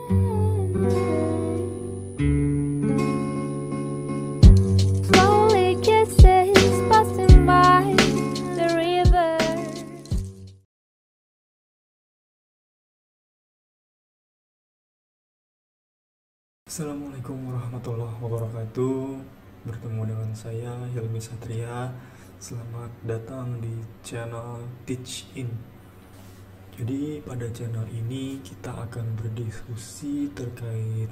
Slowly kisses passing by the river. Assalamualaikum warahmatullahi wabarakatuh. Bertemu dengan saya Hilmi Satria. Selamat datang di channel Teach In. Jadi pada channel ini kita akan berdiskusi terkait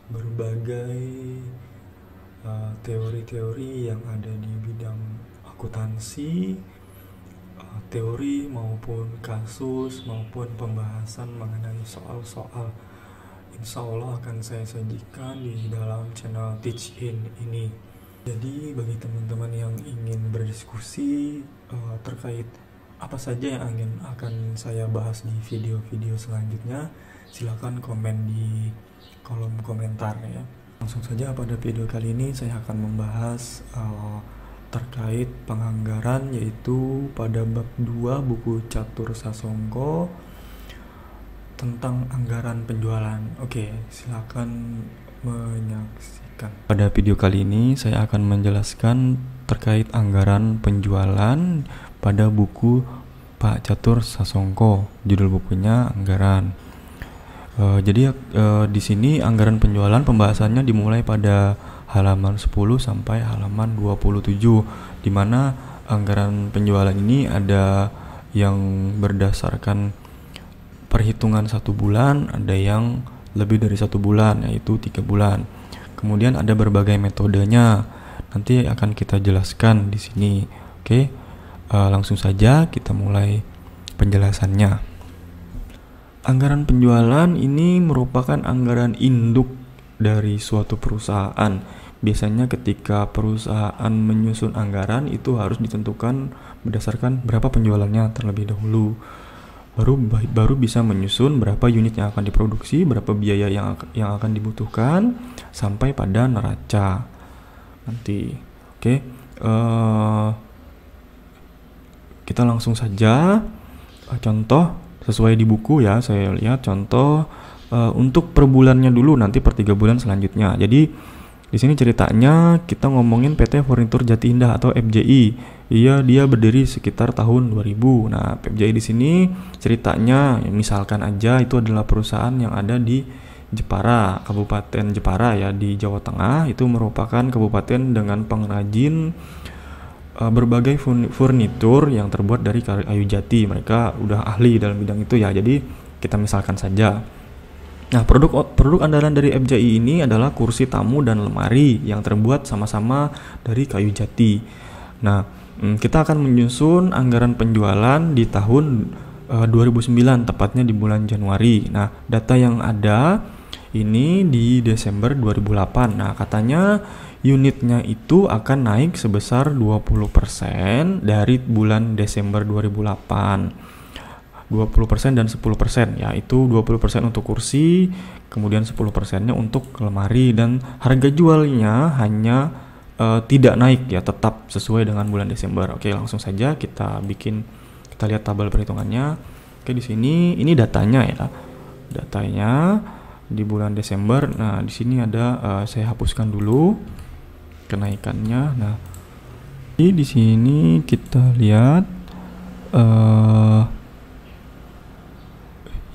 berbagai teori-teori yang ada di bidang akuntansi, teori maupun kasus maupun pembahasan mengenai soal-soal insya Allah akan saya sajikan di dalam channel Teach In ini. Jadi bagi teman-teman yang ingin berdiskusi terkait apa saja yang akan saya bahas di video-video selanjutnya, silakan komen di kolom komentar ya. Langsung saja pada video kali ini saya akan membahas terkait penganggaran, yaitu pada bab 2 buku Catur Sasongko tentang anggaran penjualan. Oke, silakan menyaksikan. Pada video kali ini saya akan menjelaskan terkait anggaran penjualan pada buku Pak Catur Sasongko. Judul bukunya Anggaran. Jadi di sini anggaran penjualan pembahasannya dimulai pada halaman 10 sampai halaman 27, di mana anggaran penjualan ini ada yang berdasarkan perhitungan 1 bulan, ada yang lebih dari 1 bulan, yaitu 3 bulan. Kemudian ada berbagai metodenya, nanti akan kita jelaskan di sini. Oke, langsung saja kita mulai penjelasannya. Anggaran penjualan ini merupakan anggaran induk dari suatu perusahaan. Biasanya ketika perusahaan menyusun anggaran itu harus ditentukan berdasarkan berapa penjualannya terlebih dahulu. Baru bisa menyusun berapa unit yang akan diproduksi, berapa biaya yang akan dibutuhkan sampai pada neraca nanti. Oke, kita langsung saja contoh sesuai di buku ya. Saya lihat contoh untuk per bulannya dulu, nanti per 3 bulan selanjutnya. Jadi di sini ceritanya kita ngomongin PT Furnitur Jati Indah atau FJI. Dia berdiri sekitar tahun 2000. Nah, FJI di sini ceritanya misalkan aja itu adalah perusahaan yang ada di Jepara, Kabupaten Jepara ya, di Jawa Tengah. Itu merupakan kabupaten dengan pengrajin berbagai furnitur yang terbuat dari kayu jati. Mereka udah ahli dalam bidang itu ya. Jadi kita misalkan saja. Nah, produk andalan dari FJI ini adalah kursi tamu dan lemari yang terbuat sama-sama dari kayu jati. Nah, kita akan menyusun anggaran penjualan di tahun 2009, tepatnya di bulan Januari. Nah, data yang ada ini di Desember 2008. Nah, katanya unitnya itu akan naik sebesar 20% dari bulan Desember 2008. 20% dan 10%, yaitu 20% untuk kursi, kemudian 10%-nya untuk lemari, dan harga jualnya hanya tidak naik ya, tetap sesuai dengan bulan Desember. Oke, langsung saja kita lihat tabel perhitungannya. Oke, di sini ini datanya ya. Datanya di bulan Desember. Nah, di sini ada saya hapuskan dulu kenaikannya. Nah, di sini kita lihat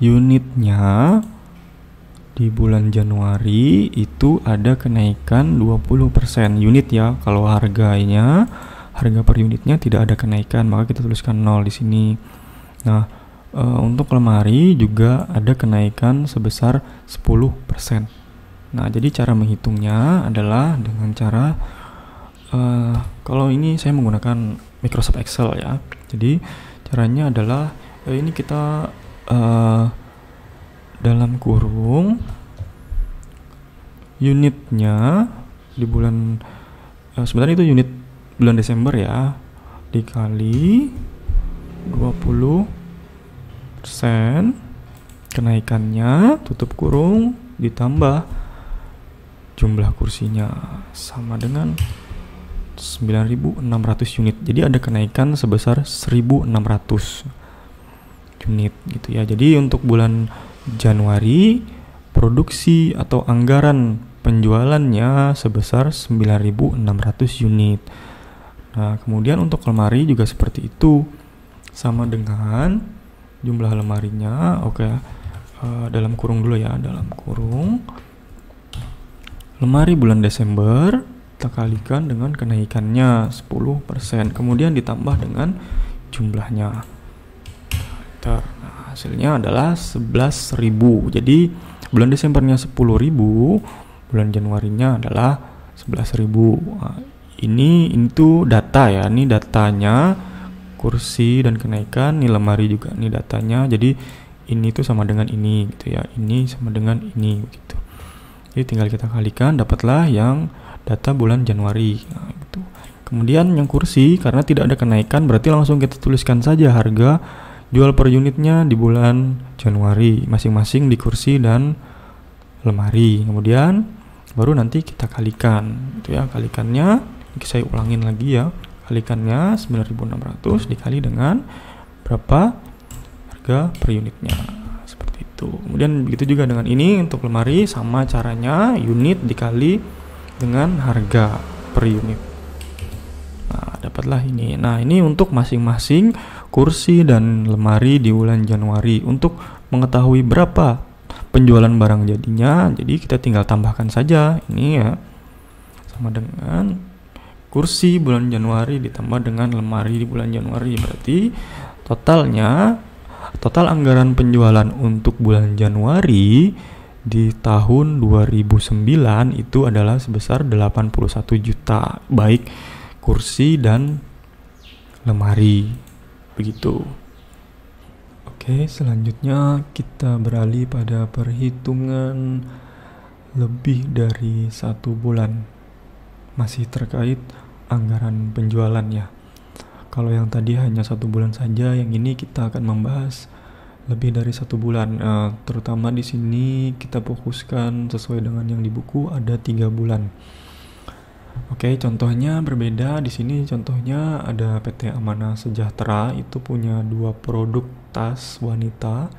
unitnya di bulan Januari itu ada kenaikan 20% unit ya. Kalau harga per unitnya tidak ada kenaikan, maka kita tuliskan 0 di sini. Nah, untuk lemari juga ada kenaikan sebesar 10%. Nah, jadi cara menghitungnya adalah dengan cara kalau ini saya menggunakan Microsoft Excel ya. Jadi caranya adalah ini kita dalam kurung unitnya di bulan sebenarnya itu unit bulan Desember ya, dikali 20% kenaikannya, tutup kurung, ditambah jumlah kursinya sama dengan 9.600 unit. Jadi ada kenaikan sebesar 1.600 unit gitu ya. Jadi untuk bulan Januari produksi atau anggaran penjualannya sebesar 9.600 unit. Nah, kemudian untuk lemari juga seperti itu, sama dengan jumlah lemarinya. Oke, dalam kurung dulu ya, dalam kurung lemari bulan Desember kita kalikan dengan kenaikannya 10%, kemudian ditambah dengan jumlahnya. Nah, hasilnya adalah 11.000. Jadi bulan Desembernya 10.000, bulan Januarinya adalah 11.000. Nah, ini itu data ya, ini datanya kursi dan kenaikan, ini lemari juga ini datanya. Jadi ini tuh sama dengan ini gitu ya, ini sama dengan ini gitu. Jadi tinggal kita kalikan, dapatlah yang data bulan Januari. Nah, gitu. Kemudian yang kursi, karena tidak ada kenaikan, berarti langsung kita tuliskan saja harga jual per unitnya di bulan Januari, masing-masing di kursi dan lemari. Kemudian baru nanti kita kalikan, gitu ya. Kalikannya, saya ulangin lagi ya. Kalikannya 9.600 dikali dengan berapa harga per unitnya. Seperti itu. Kemudian begitu juga dengan ini untuk lemari, sama caranya, unit dikali dengan harga per unit. Nah, dapatlah ini. Nah, ini untuk masing-masing kursi dan lemari di bulan Januari. Untuk mengetahui berapa penjualan barang jadinya, jadi kita tinggal tambahkan saja ini ya, sama dengan kursi bulan Januari ditambah dengan lemari di bulan Januari. Berarti total anggaran penjualan untuk bulan Januari di tahun 2009 itu adalah sebesar 81 juta, baik kursi dan lemari. Begitu. Oke, selanjutnya kita beralih pada perhitungan lebih dari 1 bulan. Masih terkait anggaran penjualan ya. Kalau yang tadi hanya 1 bulan saja, yang ini kita akan membahas lebih dari 1 bulan. Terutama di sini kita fokuskan sesuai dengan yang di buku ada 3 bulan. Oke, contohnya berbeda. Di sini contohnya ada PT Amanah Sejahtera, itu punya 2 produk tas wanita.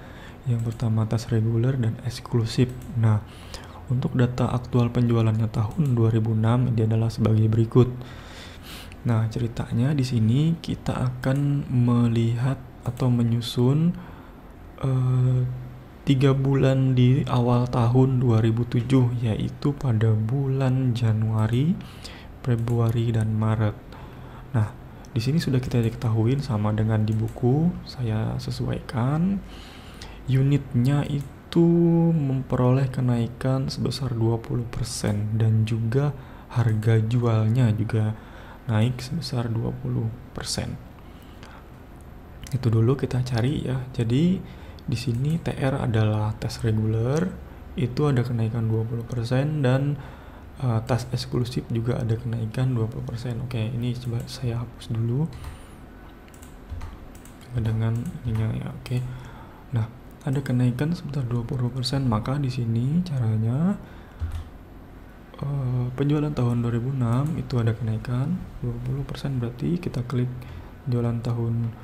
Yang pertama tas reguler dan eksklusif. Nah, untuk data aktual penjualannya tahun 2006 ini adalah sebagai berikut. Nah, ceritanya di sini kita akan melihat atau menyusun 3 bulan di awal tahun 2007, yaitu pada bulan Januari, Februari, dan Maret. Nah, di sini sudah kita ketahui sama dengan di buku, saya sesuaikan. Unitnya itu memperoleh kenaikan sebesar 20% dan juga harga jualnya juga naik sebesar 20%. Itu dulu kita cari ya. Jadi di sini TR adalah tes reguler, itu ada kenaikan 20% dan tas eksklusif juga ada kenaikan 20%. Oke, ini coba saya hapus dulu dengan ininya ya. Oke. Nah, ada kenaikan sebesar 20%, maka di sini caranya penjualan tahun 2006 itu ada kenaikan 20%, berarti kita klik penjualan tahun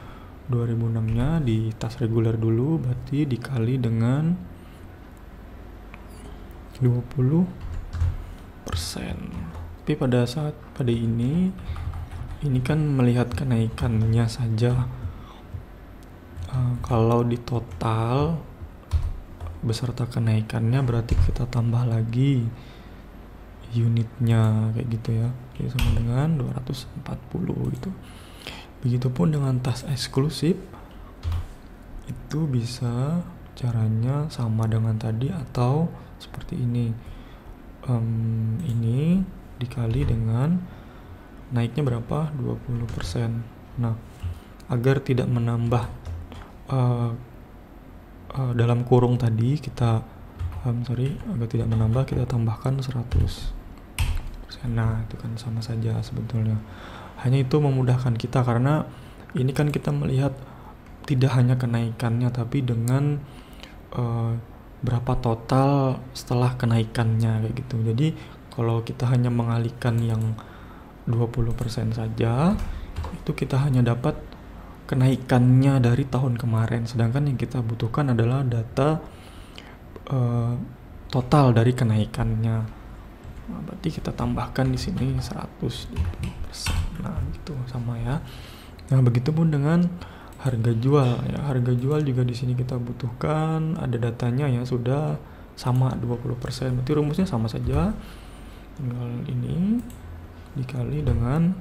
2006-nya di tas reguler dulu, berarti dikali dengan 20%. Tapi pada ini kan melihat kenaikannya saja. Kalau di total beserta kenaikannya berarti kita tambah lagi unitnya kayak gitu ya. Jadi sama dengan 240 gitu. Begitupun dengan tas eksklusif, itu bisa caranya sama dengan tadi atau seperti ini. Ini dikali dengan naiknya berapa? 20%. Nah, agar tidak menambah dalam kurung tadi kita agar tidak menambah kita tambahkan 100%. Nah, itu kan sama saja sebetulnya. Hanya itu memudahkan kita karena ini kan kita melihat tidak hanya kenaikannya tapi dengan berapa total setelah kenaikannya kayak gitu. Jadi kalau kita hanya mengalihkan yang 20% saja, itu kita hanya dapat kenaikannya dari tahun kemarin. Sedangkan yang kita butuhkan adalah data total dari kenaikannya. Nah, berarti kita tambahkan di sini 120%. Nah, gitu sama ya. Nah, begitupun dengan harga jual ya. Harga jual juga di sini kita butuhkan ada datanya ya, sudah sama 20%. Berarti rumusnya sama saja. Tinggal ini dikali dengan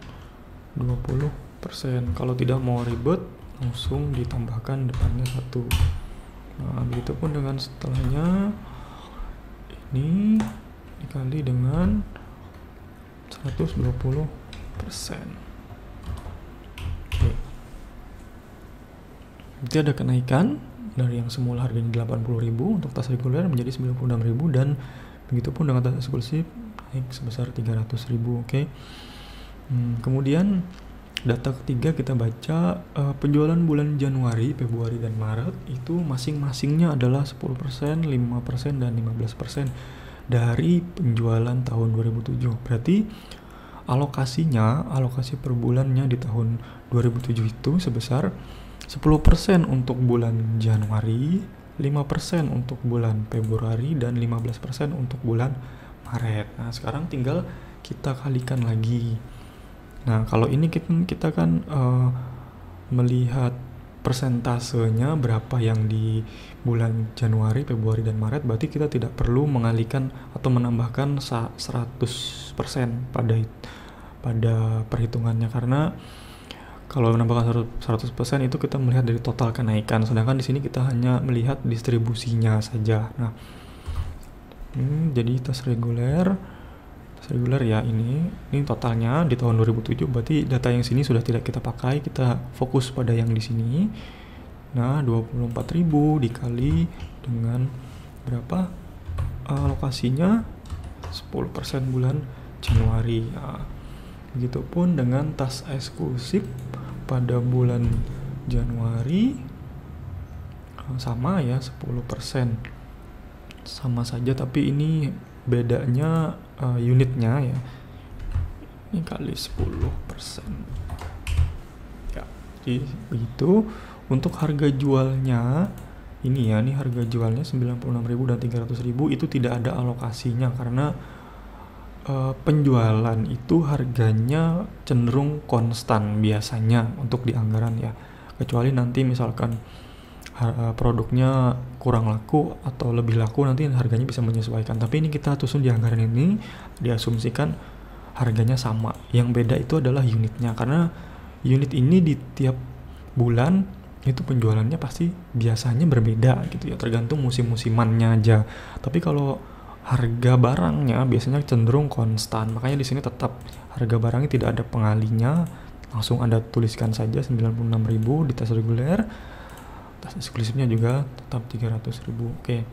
20%. Kalau tidak mau ribet, langsung ditambahkan depannya 1. Nah, begitupun dengan setelahnya, ini dikali dengan 120%. Oke. Berarti ada kenaikan dari yang semula harganya 80.000 untuk tas reguler menjadi 96.000, dan begitupun dengan tas eksklusif naik sebesar 300.000. Oke. Kemudian data ketiga kita baca penjualan bulan Januari, Februari, dan Maret itu masing-masingnya adalah 10%, 5%, dan 15% dari penjualan tahun 2007. Berarti alokasi per bulannya di tahun 2007 itu sebesar 10% untuk bulan Januari, 5% untuk bulan Februari, dan 15% untuk bulan Maret. Nah, sekarang tinggal kita kalikan lagi. Nah, kalau ini kita kan melihat persentasenya berapa yang di bulan Januari, Februari, dan Maret, berarti kita tidak perlu mengalihkan atau menambahkan 100% pada perhitungannya, karena kalau menambahkan 100% itu kita melihat dari total kenaikan, sedangkan di sini kita hanya melihat distribusinya saja. Nah, jadi tas reguler ya, ini totalnya di tahun 2007, berarti data yang sini sudah tidak kita pakai, kita fokus pada yang di sini. Nah, 24.000 dikali dengan berapa alokasinya? 10% bulan Januari. Nah, begitupun dengan tas eksklusif pada bulan Januari sama ya, 10%. Sama saja, tapi ini bedanya unitnya ya, ini kali 10% ya. Jadi begitu. Untuk harga jualnya ini ya, ini harga jualnya 96.000 dan 300.000 itu tidak ada alokasinya, karena penjualan itu harganya cenderung konstan biasanya untuk di anggaran ya, kecuali nanti misalkan produknya kurang laku atau lebih laku, nanti harganya bisa menyesuaikan. Tapi ini kita susun di anggaran ini, diasumsikan harganya sama. Yang beda itu adalah unitnya, karena unit ini di tiap bulan itu penjualannya pasti biasanya berbeda gitu ya, tergantung musim-musimannya aja. Tapi kalau harga barangnya biasanya cenderung konstan, makanya di sini tetap harga barangnya tidak ada pengalinya, langsung Anda tuliskan saja 96.000 di tas reguler. Tas eksklusifnya juga tetap 300.000. Oke.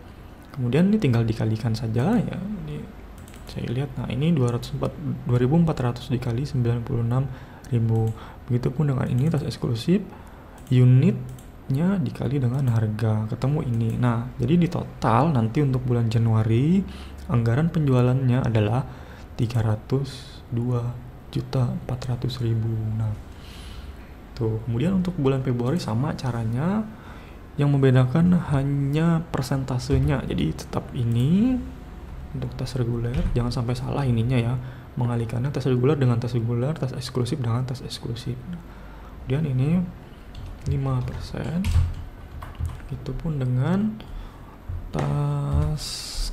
Kemudian ini tinggal dikalikan saja ya. Ini saya lihat, nah ini 2.400 dikali 96.000. Begitupun dengan ini tas eksklusif, unitnya dikali dengan harga, ketemu ini. Nah, jadi di total nanti untuk bulan Januari anggaran penjualannya adalah 302.400.000. Nah, tuh. Kemudian untuk bulan Februari sama caranya. Yang membedakan hanya persentasenya. Jadi tetap ini untuk tas reguler, jangan sampai salah ininya ya, mengalihkannya tas reguler dengan tas reguler, tas eksklusif dengan tas eksklusif. Kemudian ini 5%. Itupun dengan tas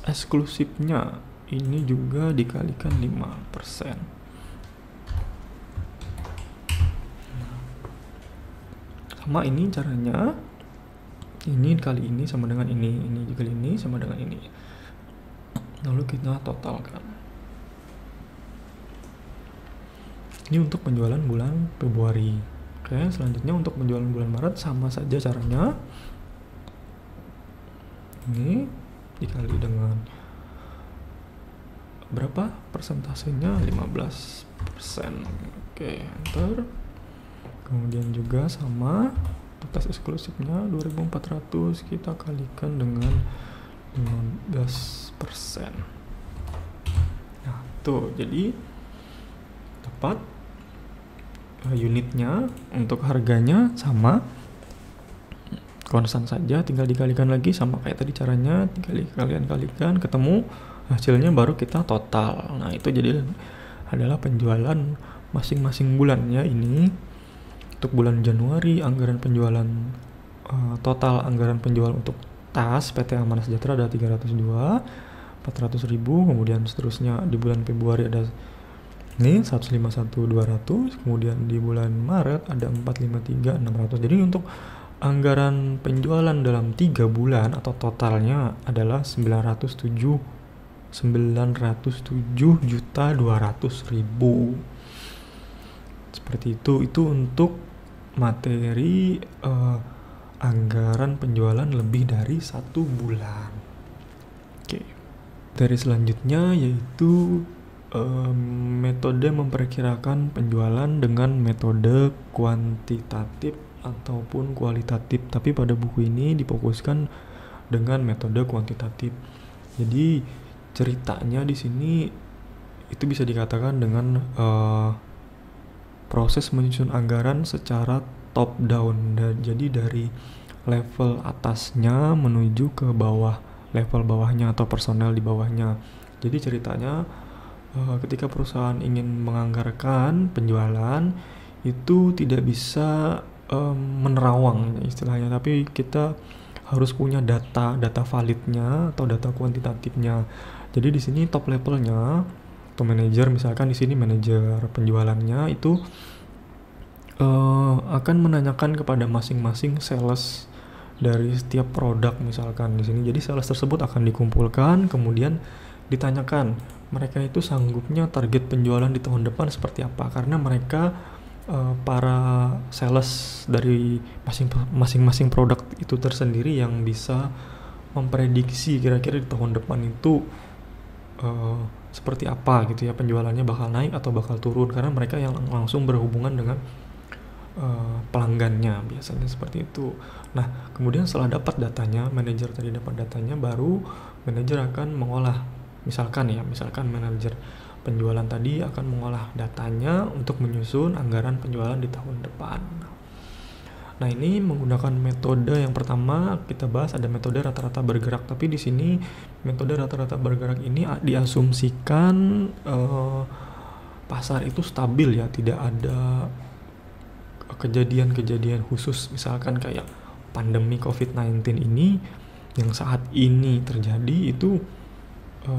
eksklusifnya, ini juga dikalikan 5%. Sama ini caranya. Ini kali ini sama dengan ini juga ini sama dengan ini. Lalu kita totalkan. Ini untuk penjualan bulan Februari. Oke, selanjutnya untuk penjualan bulan Maret sama saja caranya. Ini dikali dengan berapa persentasenya? 15%. Oke, enter. Kemudian juga sama tas eksklusifnya 2.400 kita kalikan dengan 15%. Nah, tuh jadi tepat unitnya untuk harganya sama. konstan saja, tinggal dikalikan lagi sama kayak tadi caranya, tinggal kalikan ketemu hasilnya baru kita total. Nah itu jadi adalah penjualan masing-masing bulannya. Ini untuk bulan Januari anggaran penjualan total anggaran penjualan untuk tas PT Amanah Sejahtera ada 302, 400 ribu, kemudian seterusnya di bulan Februari ada ini 151 200, kemudian di bulan Maret ada 453 600. Jadi untuk anggaran penjualan dalam 3 bulan atau totalnya adalah 907.200.000. Seperti itu untuk materi anggaran penjualan lebih dari 1 bulan. Oke. Materi selanjutnya yaitu metode memperkirakan penjualan dengan metode kuantitatif ataupun kualitatif, tapi pada buku ini difokuskan dengan metode kuantitatif. Jadi ceritanya di sini itu bisa dikatakan dengan proses menyusun anggaran secara top down. Jadi dari level atasnya menuju ke bawah, level bawahnya atau personel di bawahnya. Jadi ceritanya ketika perusahaan ingin menganggarkan penjualan itu tidak bisa menerawang istilahnya, tapi kita harus punya data validnya atau data kuantitatifnya. Jadi di sini top levelnya atau manajer, misalkan di sini manajer penjualannya itu akan menanyakan kepada masing-masing sales dari setiap produk misalkan di sini. Jadi sales tersebut akan dikumpulkan, kemudian ditanyakan mereka itu sanggupnya target penjualan di tahun depan seperti apa, karena mereka para sales dari masing-masing produk itu tersendiri yang bisa memprediksi kira-kira di tahun depan itu seperti apa gitu ya, penjualannya bakal naik atau bakal turun, karena mereka yang langsung berhubungan dengan pelanggannya biasanya seperti itu. Nah kemudian setelah dapat datanya, manajer tadi dapat datanya, baru manajer akan mengolah, misalkan manajer penjualan tadi akan mengolah datanya untuk menyusun anggaran penjualan di tahun depan. Nah ini menggunakan metode yang pertama kita bahas, ada metode rata-rata bergerak. Tapi di sini metode rata-rata bergerak ini diasumsikan pasar itu stabil ya, tidak ada kejadian-kejadian khusus, misalkan kayak pandemi COVID-19 ini yang saat ini terjadi itu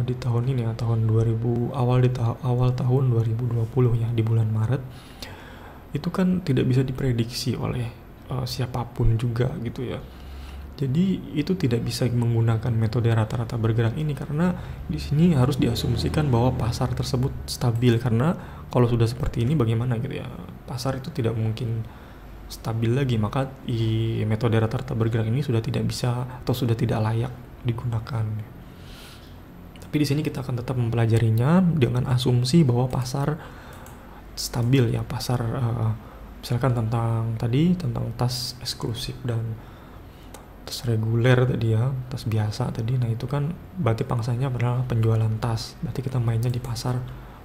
di tahun ini ya, tahun 2000 awal tahun 2020 ya, di bulan Maret itu kan tidak bisa diprediksi oleh siapapun juga gitu ya. Jadi itu tidak bisa menggunakan metode rata-rata bergerak ini, karena di sini harus diasumsikan bahwa pasar tersebut stabil, karena kalau sudah seperti ini bagaimana gitu ya, pasar itu tidak mungkin stabil lagi, maka metode rata-rata bergerak ini sudah tidak bisa atau sudah tidak layak digunakan. Tapi di sini kita akan tetap mempelajarinya dengan asumsi bahwa pasar stabil ya, pasar misalkan tentang tas eksklusif dan tas reguler tadi ya, tas biasa tadi. Nah itu kan berarti pangsanya adalah penjualan tas, berarti kita mainnya di pasar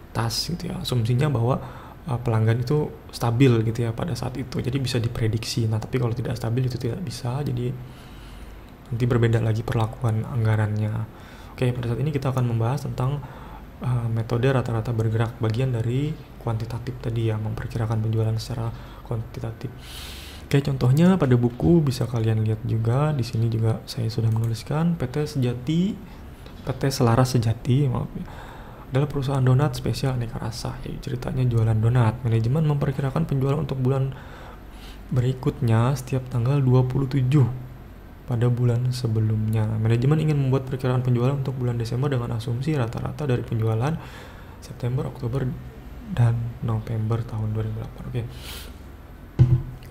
tas gitu ya, asumsinya bahwa pelanggan itu stabil gitu ya pada saat itu, jadi bisa diprediksi. Nah tapi kalau tidak stabil itu tidak bisa, jadi nanti berbeda lagi perlakuan anggarannya. Oke, pada saat ini kita akan membahas tentang metode rata-rata bergerak, bagian dari kuantitatif tadi ya, memperkirakan penjualan secara kuantitatif. Oke, contohnya pada buku bisa kalian lihat juga, di sini juga saya sudah menuliskan PT Selaras Sejati adalah perusahaan donat spesial aneka rasa. Jadi ceritanya jualan donat. Manajemen memperkirakan penjualan untuk bulan berikutnya setiap tanggal 27 pada bulan sebelumnya. Manajemen ingin membuat perkiraan penjualan untuk bulan Desember dengan asumsi rata-rata dari penjualan September, Oktober, dan November tahun 2008. Oke.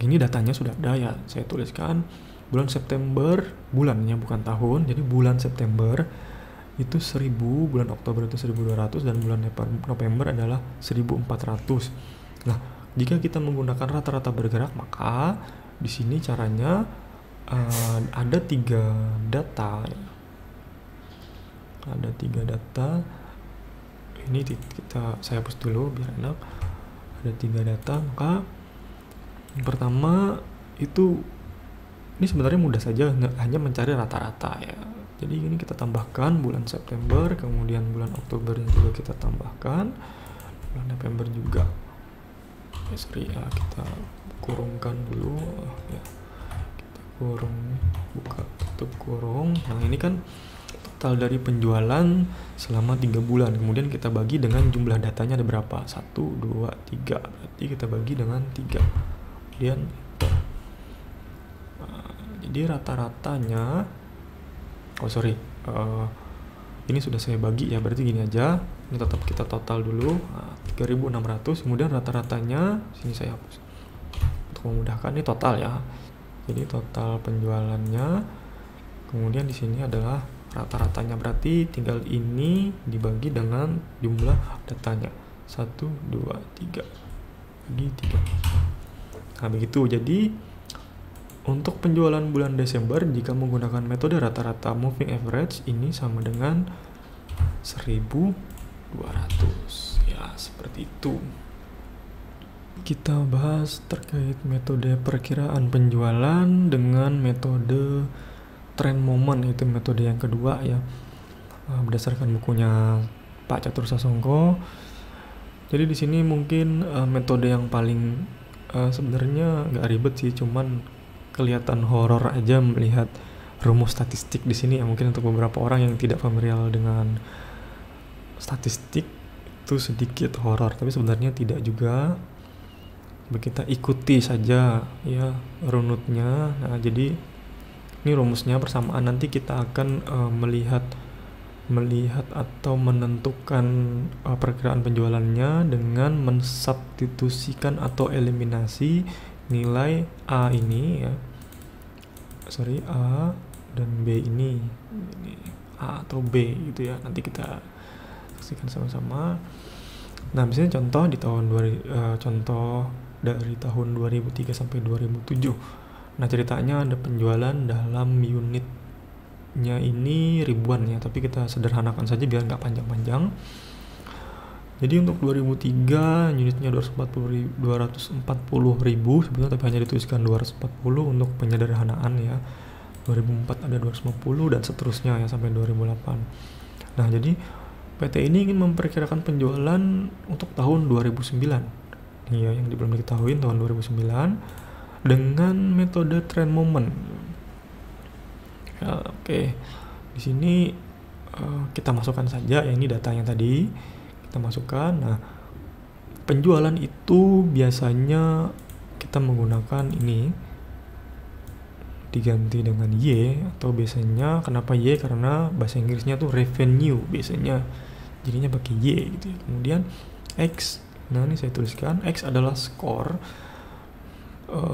Ini datanya sudah ada ya. Saya tuliskan bulan September, bulannya bukan tahun. Jadi bulan September itu 1000, bulan Oktober itu 1200, dan bulan November adalah 1400. Nah, jika kita menggunakan rata-rata bergerak, maka di sini caranya ada 3 data. Ada 3 data. Ini saya hapus dulu biar enak. Ada 3 data, maka yang pertama itu Ini sebenarnya mudah saja, hanya mencari rata-rata ya. Jadi ini kita tambahkan bulan September, kemudian bulan Oktober juga kita tambahkan, bulan November juga. Kita kurungkan dulu ya. Kita kurung, buka tutup kurung. Nah, ini kan total dari penjualan selama 3 bulan. Kemudian kita bagi dengan jumlah datanya ada berapa? 1, 2, 3. Berarti kita bagi dengan 3. Kemudian enter. Nah, jadi rata-ratanya ini sudah saya bagi ya, berarti gini aja. Ini tetap kita total dulu. Nah, 3.600, kemudian rata-ratanya sini saya hapus untuk memudahkan. Ini total ya. Jadi total penjualannya. Kemudian di sini adalah rata-ratanya, berarti tinggal ini dibagi dengan jumlah datanya. 1, 2, 3 bagi 3. Nah, begitu. Jadi untuk penjualan bulan Desember jika menggunakan metode rata-rata moving average ini sama dengan 1.200 ya, seperti itu. Kita bahas terkait metode perkiraan penjualan dengan metode trend moment, itu metode yang kedua ya, berdasarkan bukunya Pak Catur Sasongko. Jadi di sini mungkin metode yang paling sebenarnya nggak ribet sih, cuman kelihatan horor aja melihat rumus statistik di sini ya. Mungkin untuk beberapa orang yang tidak familiar dengan statistik itu sedikit horor, tapi sebenarnya tidak juga. Kita ikuti saja ya runutnya. Nah, jadi ini rumusnya persamaan. Nanti kita akan melihat atau menentukan perkiraan penjualannya dengan mensubstitusikan atau eliminasi nilai A ini ya. A dan B ini A atau B gitu ya. Nanti kita saksikan sama-sama. Nah, misalnya contoh di tahun contoh dari tahun 2003 sampai 2007. Nah, ceritanya ada penjualan dalam unitnya ini ribuan ya, tapi kita sederhanakan saja biar nggak panjang-panjang. Jadi untuk 2003 unitnya 240 ribu sebetulnya, tapi hanya dituliskan 240 untuk penyederhanaan ya. 2004 ada 250 dan seterusnya ya sampai 2008. Nah, jadi PT ini ingin memperkirakan penjualan untuk tahun 2009. Ya, yang belum diketahui tahun 2009 dengan metode trend moment. Ya, oke. Di sini kita masukkan saja ya, ini datanya tadi. Kita masukkan. Nah, penjualan itu biasanya kita menggunakan ini diganti dengan Y, atau biasanya kenapa Y, karena bahasa Inggrisnya tuh revenue biasanya, jadinya pakai Y gitu ya. Kemudian X, nah ini saya tuliskan X adalah skor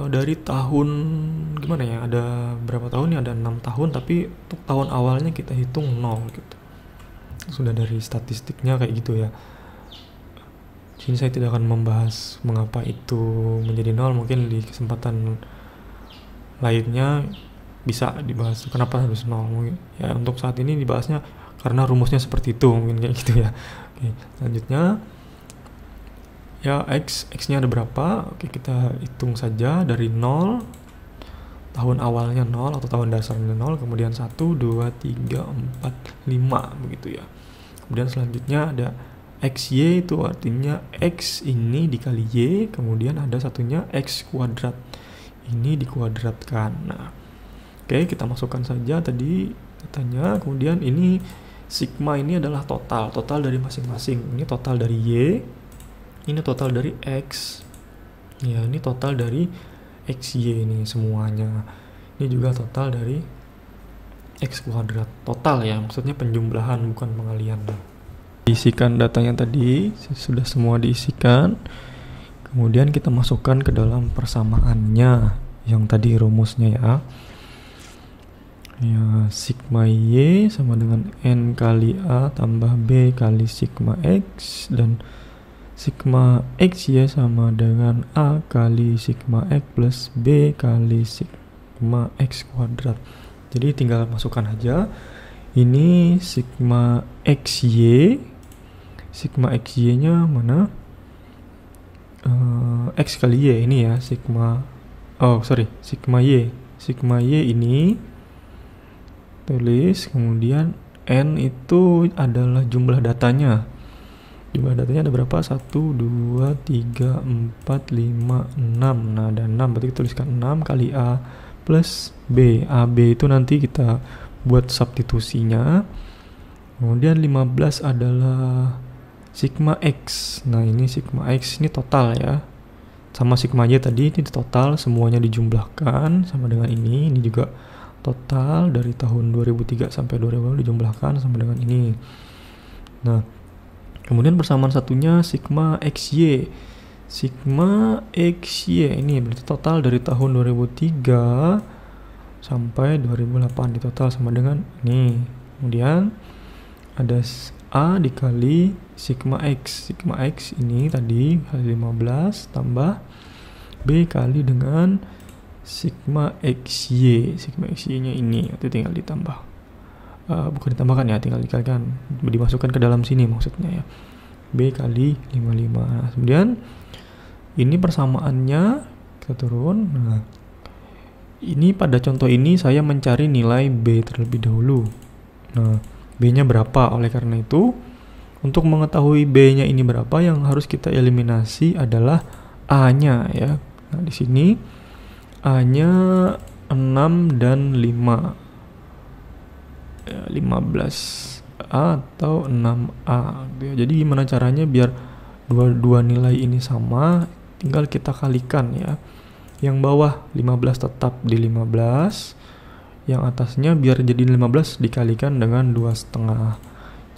dari tahun, gimana ya, ada berapa tahun ya, ada 6 tahun, tapi untuk tahun awalnya kita hitung 0 gitu. Sudah dari statistiknya kayak gitu ya. Sini saya tidak akan membahas mengapa itu menjadi 0, mungkin di kesempatan lainnya bisa dibahas kenapa harus 0 mungkin. Ya, untuk saat ini dibahasnya karena rumusnya seperti itu, mungkin kayak gitu ya. Oke, selanjutnya ya X-nya ada berapa? Oke, kita hitung saja dari 0, tahun awalnya 0 atau tahun dasarnya 0, kemudian 1, 2, 3, 4, 5 begitu ya. Kemudian selanjutnya ada XY, itu artinya X ini dikali Y, kemudian ada satunya X kuadrat, ini dikuadratkan. Nah, oke, kita masukkan saja tadi datanya. Kemudian ini sigma ini adalah total dari masing-masing. Ini total dari Y, ini total dari X ya, ini total dari XY ini semuanya. Ini juga total dari X kuadrat, total ya, maksudnya penjumlahan bukan pengalian. Diisikan datanya tadi, sudah semua diisikan. Kemudian kita masukkan ke dalam persamaannya yang tadi rumusnya ya. Ya, sigma Y sama dengan N kali A tambah B kali sigma X, dan sigma XY sama dengan A kali sigma X plus B kali sigma X kuadrat. Jadi tinggal masukkan aja. Ini sigma XY. Sigma XY-nya mana? X kali Y ini ya, sigma Y. sigma Y ini tulis, kemudian N itu adalah jumlah datanya. Jumlah datanya ada berapa? 1, 2, 3, 4, 5, 6. Nah, ada 6, berarti kita tuliskan 6 kali A plus B. AB itu nanti kita buat substitusinya. Kemudian 15 adalah sigma X. Nah, ini sigma X ini total ya. Sama sigma Y tadi, ini total, semuanya dijumlahkan sama dengan ini. Ini juga total dari tahun 2003 sampai 2000 dijumlahkan sama dengan ini. Nah, kemudian persamaan satunya sigma XY. Sigma XY ini berarti total dari tahun 2003 sampai 2008 di total sama dengan ini. Kemudian ada A dikali sigma X. Sigma X ini tadi kali 15 tambah B kali dengan sigma XY. Sigma XY nya ini itu tinggal ditambah. Bukan ditambahkan ya, tinggal dikalikan, dimasukkan ke dalam sini maksudnya ya. B kali 55. Nah, kemudian ini persamaannya kita turun. Nah, ini pada contoh ini saya mencari nilai B terlebih dahulu. Nah, B-nya berapa? Oleh karena itu, untuk mengetahui B-nya ini berapa, yang harus kita eliminasi adalah A-nya ya. Nah, di sini A-nya 6 dan 5. 15A atau 6A. Jadi gimana caranya biar dua nilai ini sama? Tinggal kita kalikan ya. Yang bawah 15 tetap di 15. Yang atasnya biar jadi 15 dikalikan dengan 2,5.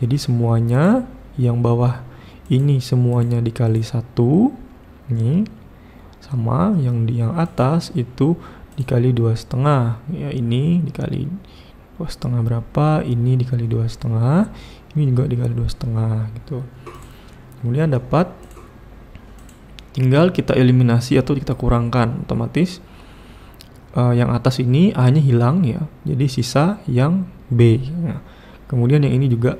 Jadi semuanya yang bawah ini semuanya dikali 1. Ini sama yang di yang atas itu dikali 2,5. Ya, ini dikali 2,5 berapa? Ini dikali 2,5. Ini juga dikali 2,5 gitu. Kemudian dapat, tinggal kita eliminasi atau kita kurangkan. Otomatis yang atas ini A-nya hilang ya. Jadi sisa yang B. Nah, kemudian yang ini juga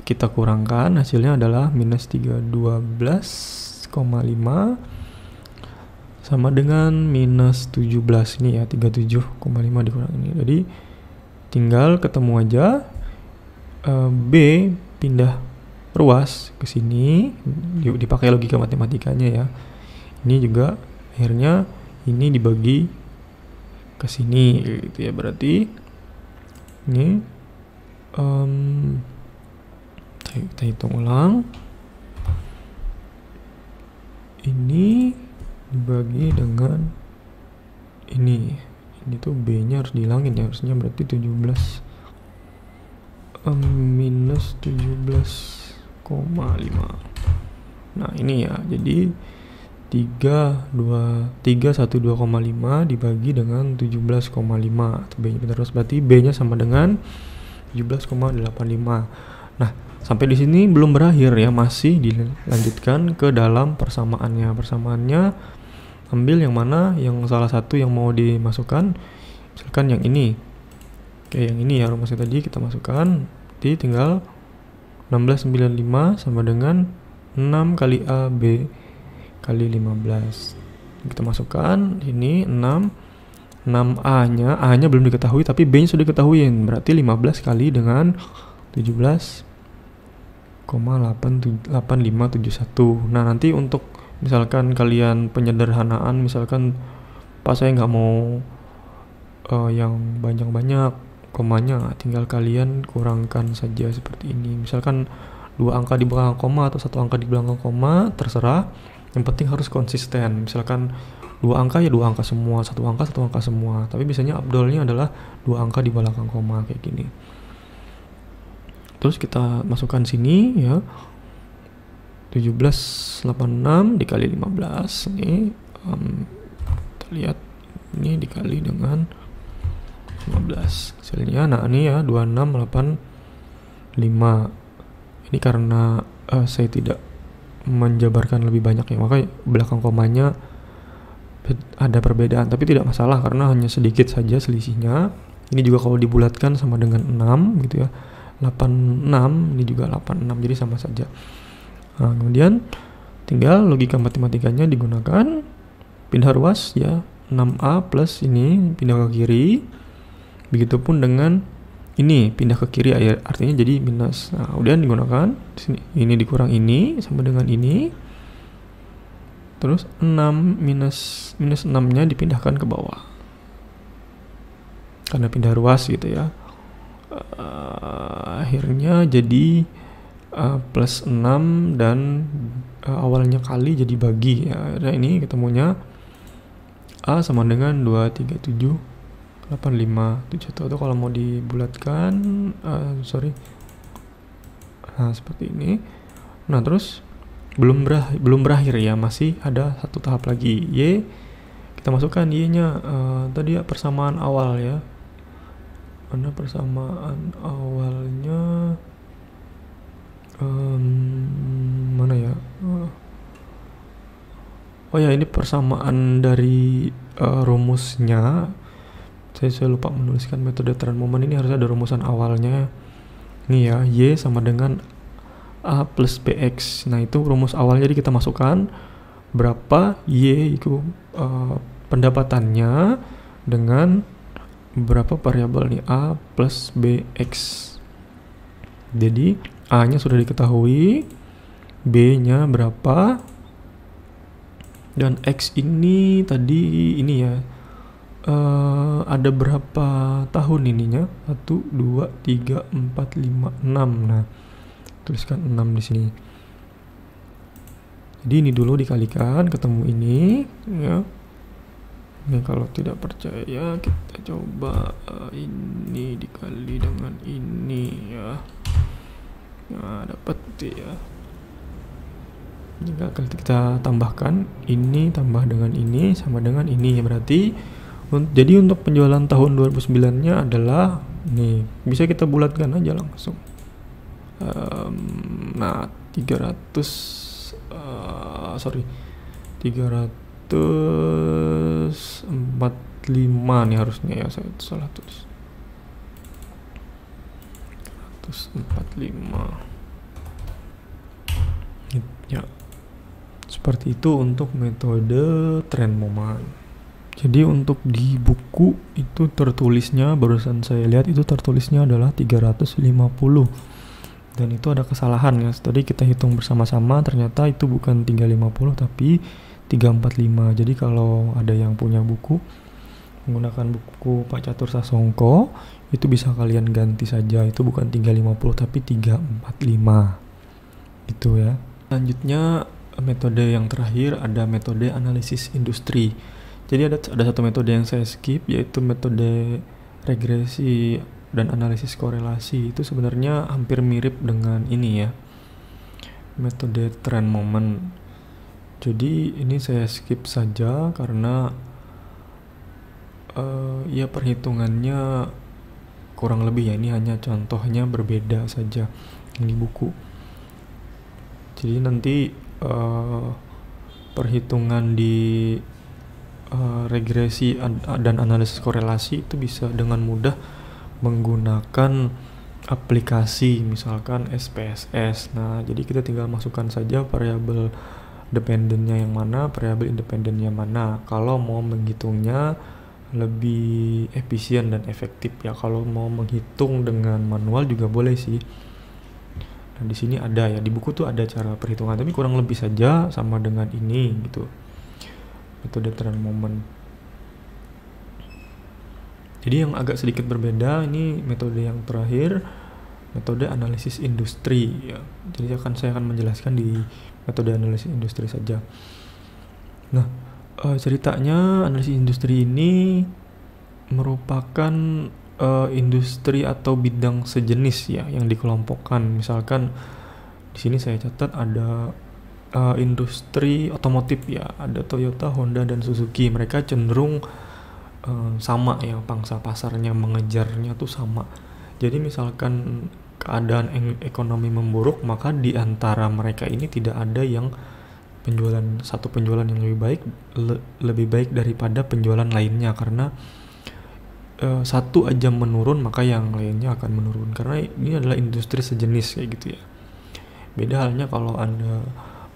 kita kurangkan. Hasilnya adalah minus 312,5 sama dengan minus 17 ini ya. 37,5 dikurang ini. Jadi tinggal ketemu aja B pindah ruas ke sini, dipakai logika matematikanya ya. Ini juga akhirnya ini dibagi ke sini gitu ya. Berarti ini kita hitung ulang. Ini dibagi dengan ini. Ini tuh B-nya harus dihilangin ya, harusnya berarti 17 minus 17,5. Nah, ini ya. Jadi 312,5 dibagi dengan 17,5. B-nya terus berarti B-nya sama dengan 17,85. Nah, sampai di sini belum berakhir ya, masih dilanjutkan ke dalam persamaannya. Persamaannya ambil yang mana, yang salah satu yang mau dimasukkan, misalkan yang ini, kayak yang ini ya, rumusnya tadi kita masukkan, jadi tinggal 1695 sama dengan 6 kali A B kali 15. Kita masukkan ini 6A nya belum diketahui tapi B nya sudah diketahui, berarti 15 kali dengan 17,8571. Nah, nanti untuk misalkan kalian penyederhanaan, misalkan pas saya nggak mau yang banyak-banyak komanya, tinggal kalian kurangkan saja seperti ini. Misalkan 2 angka di belakang koma atau 1 angka di belakang koma, terserah. Yang penting harus konsisten. Misalkan 2 angka ya 2 angka semua, 1 angka 1 angka semua. Tapi biasanya abdolnya adalah 2 angka di belakang koma kayak gini. Terus kita masukkan sini ya. 1786 dikali 15 ini kita lihat ini dikali dengan 15 hasilnya. Nah, ini ya 2685. Ini karena saya tidak menjabarkan lebih banyak ya, maka belakang komanya ada perbedaan, tapi tidak masalah karena hanya sedikit saja selisihnya. Ini juga kalau dibulatkan sama dengan 6 gitu ya, 86, ini juga 86, jadi sama saja. Nah, kemudian tinggal logika matematikanya digunakan, pindah ruas ya, 6A plus ini pindah ke kiri. Begitupun dengan ini pindah ke kiri, artinya jadi minus. Nah, kemudian digunakan sini, ini dikurang ini sama dengan ini. Terus 6 minus 6-nya dipindahkan ke bawah. Karena pindah ruas gitu ya. Akhirnya jadi plus 6 dan awalnya kali jadi bagi ya. Nah, ini ketemunya A sama dengan 237 8571 atau kalau mau dibulatkan nah seperti ini. Nah terus belum berakhir ya, masih ada satu tahap lagi. Y kita masukkan Y nya tadi ya persamaan awal ya, mana persamaan awalnya mana ya, oh ya ini persamaan dari rumusnya. Saya lupa menuliskan metode trend moment ini, harus ada rumusan awalnya. Ini ya, Y sama dengan A plus BX. Nah itu rumus awalnya, jadi kita masukkan berapa Y itu pendapatannya dengan berapa variabel nih A plus BX. Jadi A nya sudah diketahui, B nya berapa, dan X ini tadi ini ya, ada berapa tahun ininya? 1, 2, 3, 4, 5, 6. Nah, tuliskan 6 di sini. Jadi ini dulu dikalikan ketemu ini ya. Ini kalau tidak percaya kita coba ini dikali dengan ini ya. Nah, dapat ya. Jika kita tambahkan ini tambah dengan ini sama dengan ini, berarti jadi untuk penjualan tahun 2009-nya adalah nih, bisa kita bulatkan aja langsung. Nah 345 nih harusnya ya, saya salah tulis 145 ya. Seperti itu untuk metode trend moment. Jadi untuk di buku itu tertulisnya, barusan saya lihat itu tertulisnya adalah 350. Dan itu ada kesalahan ya. Tadi kita hitung bersama-sama, ternyata itu bukan 350 tapi 345. Jadi kalau ada yang punya buku menggunakan buku Pak Catur Sasongko, itu bisa kalian ganti saja. Itu bukan 350 tapi 345. Gitu ya. Selanjutnya metode yang terakhir ada metode analisis industri. Jadi ada satu metode yang saya skip, yaitu metode regresi dan analisis korelasi. Itu sebenarnya hampir mirip dengan ini ya, metode trend moment. Jadi ini saya skip saja karena ya perhitungannya kurang lebih ya, ini hanya contohnya berbeda saja di buku. Jadi nanti perhitungan di regresi dan analisis korelasi itu bisa dengan mudah menggunakan aplikasi misalkan SPSS. Nah, jadi kita tinggal masukkan saja variabel dependennya yang mana, variabel independennya mana. Kalau mau menghitungnya lebih efisien dan efektif ya. Kalau mau menghitung dengan manual juga boleh sih. Nah, di sini ada ya, di buku tuh ada cara perhitungan, tapi kurang lebih saja sama dengan ini gitu. Metode trend moment. Jadi yang agak sedikit berbeda ini metode yang terakhir, metode analisis industri ya. Jadi saya akan menjelaskan di metode analisis industri saja. Nah, ceritanya analisis industri ini merupakan industri atau bidang sejenis ya yang dikelompokkan. Misalkan di sini saya catat ada industri otomotif ya, ada Toyota, Honda, dan Suzuki. Mereka cenderung sama ya, pangsa pasarnya mengejarnya tuh sama. Jadi misalkan keadaan ekonomi memburuk, maka di antara mereka ini tidak ada yang satu penjualan yang lebih baik daripada penjualan lainnya, karena satu aja menurun maka yang lainnya akan menurun, karena ini adalah industri sejenis kayak gitu ya. Beda halnya kalau Anda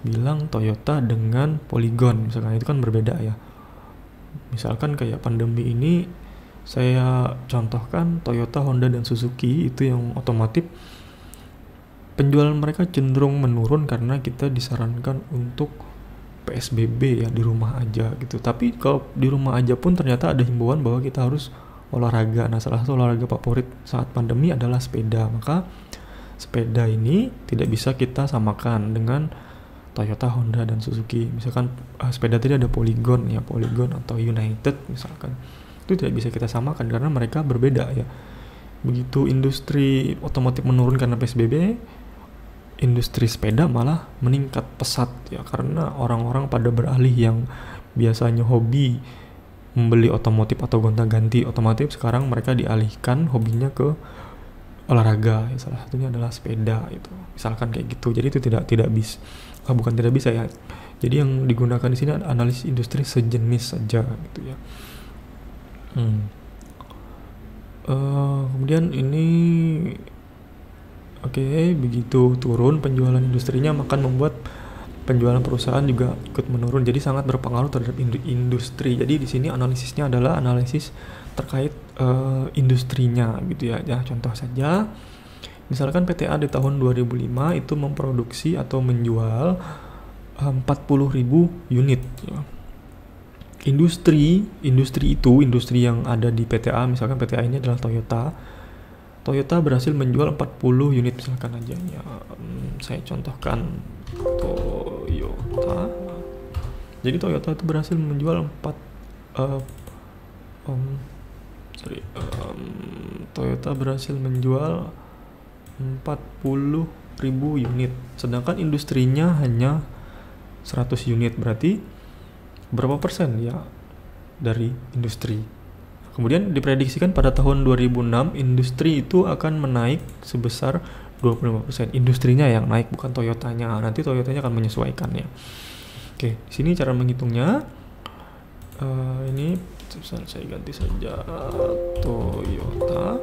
bilang Toyota dengan Polygon misalkan, itu kan berbeda ya. Misalkan kayak pandemi ini, saya contohkan Toyota, Honda, dan Suzuki itu yang otomotif, penjualan mereka cenderung menurun karena kita disarankan untuk PSBB ya, di rumah aja gitu. Tapi kalau di rumah aja pun ternyata ada himbauan bahwa kita harus olahraga. Nah, salah satu olahraga favorit saat pandemi adalah sepeda. Maka sepeda ini tidak bisa kita samakan dengan Toyota, Honda, dan Suzuki. Misalkan sepeda tadi ada Polygon ya, Polygon atau United misalkan. Itu tidak bisa kita samakan karena mereka berbeda ya. Begitu industri otomotif menurun karena PSBB, industri sepeda malah meningkat pesat ya, karena orang-orang pada beralih yang biasanya hobi membeli otomotif atau gonta-ganti otomotif, sekarang mereka dialihkan hobinya ke olahraga ya, salah satunya adalah sepeda itu. Misalkan kayak gitu. Jadi itu tidak bisa ya. Jadi yang digunakan di sini analisis industri sejenis saja gitu ya. Kemudian ini begitu turun penjualan industrinya, maka membuat penjualan perusahaan juga ikut menurun. Jadi sangat berpengaruh terhadap industri. Jadi di sini analisisnya adalah analisis terkait industrinya gitu ya. Ya, contoh saja, misalkan PTA di tahun 2005 itu memproduksi atau menjual 40.000 unit ya. Industri yang ada di PTA, misalkan PTA ini adalah Toyota berhasil menjual 40 unit misalkan aja ya. Saya contohkan Toyota. Jadi Toyota itu berhasil menjual Toyota berhasil menjual 40.000 unit, sedangkan industrinya hanya 100 unit. Berarti berapa persen ya dari industri? Kemudian diprediksikan pada tahun 2006 industri itu akan menaik sebesar 25%. Industrinya yang naik, bukan Toyotanya. Nanti Toyotanya akan menyesuaikan ya. Oke, di sini cara menghitungnya. Ini saya ganti saja Toyota.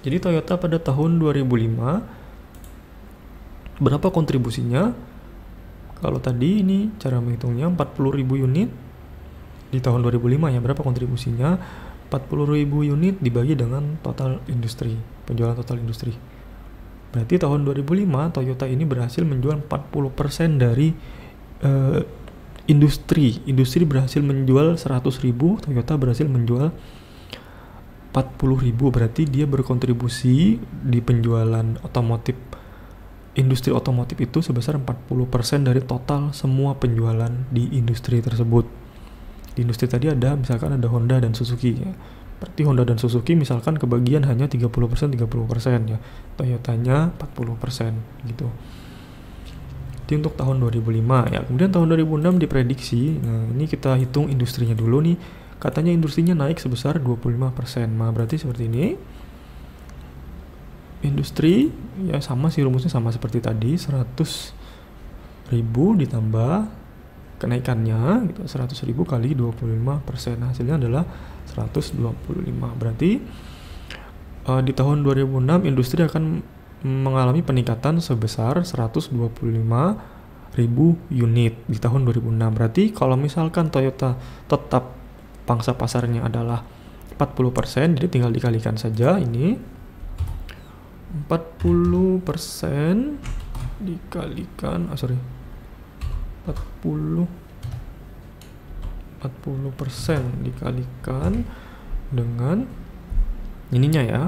Jadi Toyota pada tahun 2005 berapa kontribusinya? Kalau tadi ini cara menghitungnya 40.000 unit di tahun 2005 ya, berapa kontribusinya? 40.000 unit dibagi dengan total industri, penjualan total industri. Berarti tahun 2005 Toyota ini berhasil menjual 40% dari industri. Industri berhasil menjual 100.000, Toyota berhasil menjual 40.000. Berarti dia berkontribusi di penjualan otomotif, industri otomotif itu sebesar 40% dari total semua penjualan di industri tersebut. Di industri tadi ada, misalkan ada Honda dan Suzuki ya. Berarti Honda dan Suzuki misalkan kebagian hanya 30% ya. Toyotanya 40% gitu. Itu untuk tahun 2005 ya. Kemudian tahun 2006 diprediksi. Nah, ini kita hitung industrinya dulu nih. Katanya industrinya naik sebesar 25%. Nah, berarti seperti ini. Industri ya sama sih, rumusnya sama seperti tadi, 100.000 ditambah kenaikannya gitu, 100.000 kali 25%, hasilnya adalah 125. Berarti di tahun 2006 industri akan mengalami peningkatan sebesar 125.000 unit di tahun 2006. Berarti kalau misalkan Toyota tetap pangsa pasarnya adalah 40%, jadi tinggal dikalikan saja ini. 40% dikalikan 40% dikalikan dengan ininya ya,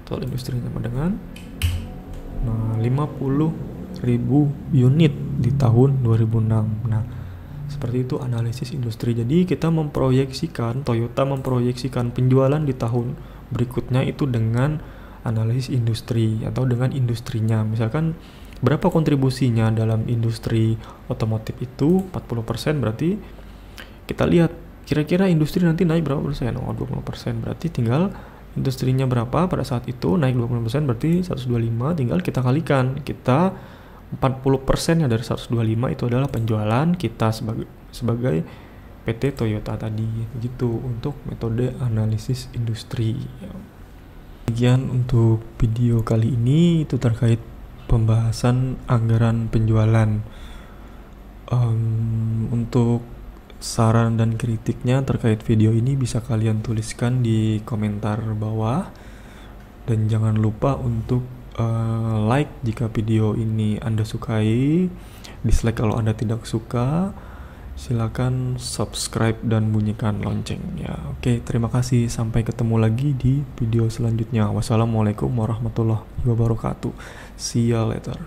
total industrinya dengan 50.000 unit di tahun 2006. Nah, seperti itu analisis industri. Jadi kita memproyeksikan, Toyota memproyeksikan penjualan di tahun berikutnya itu dengan analisis industri atau dengan industrinya. Misalkan berapa kontribusinya dalam industri otomotif itu 40%, berarti kita lihat kira-kira industri nanti naik berapa persen. 20%, berarti tinggal industrinya berapa pada saat itu, naik 20%, berarti 125, tinggal kita kalikan. Kita 40% dari 125 itu adalah penjualan kita sebagai PT Toyota tadi. Begitu untuk metode analisis industri. Demikian untuk video kali ini, itu terkait pembahasan anggaran penjualan. Untuk saran dan kritiknya terkait video ini bisa kalian tuliskan di komentar bawah. Dan jangan lupa untuk like jika video ini Anda sukai, dislike kalau Anda tidak suka. Silakan subscribe dan bunyikan loncengnya. Oke, terima kasih. Sampai ketemu lagi di video selanjutnya. Wassalamualaikum warahmatullahi wabarakatuh. See you later.